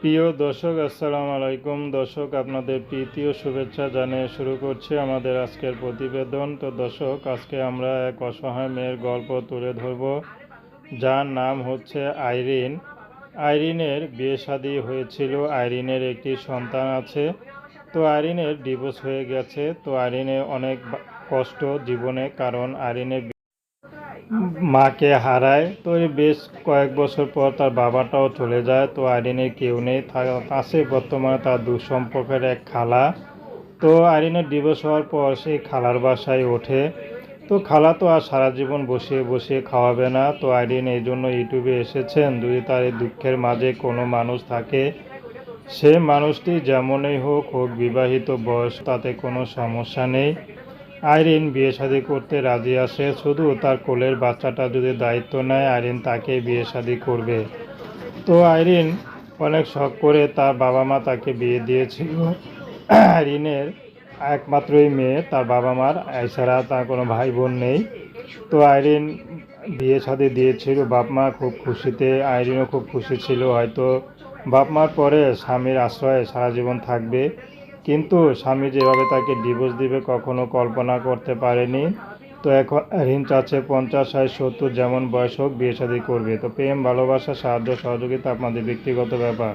প্রিয় দর্শক, আসসালামু আলাইকুম। দর্শক, আপনাদের প্রীতি ও শুভেচ্ছা জানিয়ে শুরু করছি আমাদের আজকের প্রতিবেদন। তো দর্শক, আজকে আমরা এক অসহায় মেয়ের গল্প তুলে ধরব, যার নাম হচ্ছে আইরিন। আইরিনের বিয়ে শাদী হয়েছিল, আইরিনের একটি সন্তান আছে। তো আইরিনের ডিভোর্স হয়ে গেছে। তো আইরিনের অনেক কষ্ট জীবনে, কারণ আইরিনের মাকে হারায়। তো এই বেশ কয়েক বছর পর তার বাবাটাও চলে যায়। তো আইরিনের কেউ নেই, আছে বর্তমানে তার দুঃসম্পর্কের এক খালা। তো আইরিনের ডিভোর্স হওয়ার পর সেই খালার বাসায় ওঠে। তো খালা তো আর সারা জীবন বসিয়ে বসিয়ে খাওয়াবে না। তো আইরিন এই জন্য ইউটিউবে এসেছেন, যদি তার এই দুঃখের মাঝে কোনো মানুষ থাকে, সে মানুষটি যেমনই হোক হোক বিবাহিত, বয়স, তাতে কোনো সমস্যা নেই। আইরিন বিয়ে শাদী করতে রাজি আসে, শুধু তার কোলের বাচ্চাটা যদি দায়িত্ব নেয়, আইরিন তাকে বিয়ে শাদী করবে। তো আইরিন অনেক শখ করে তার বাবা মা তাকে বিয়ে দিয়েছিল। আইরিনের একমাত্রই মেয়ে, তার বাবা মার এছাড়া তার কোনো ভাই বোন নেই। তো আইরিন বিয়ে শাদী দিয়েছিল, বাপ মা খুব খুশিতে, আইরিনও খুব খুশি ছিল। হয়তো বাপ মার পরে স্বামীর আশ্রয়ে সারা জীবন থাকবে, কিন্তু স্বামী যেভাবে তাকে ডিভোর্স দিবে কখনো কল্পনা করতে পারেনি। তো এখন আইরিন চাচ্ছে 50, 60, 70 যেমন বয়স হোক বিয়ে শাদী করবে। তো প্রেম, ভালোবাসা, সাহায্য সহযোগিতা আপনাদের ব্যক্তিগত ব্যাপার।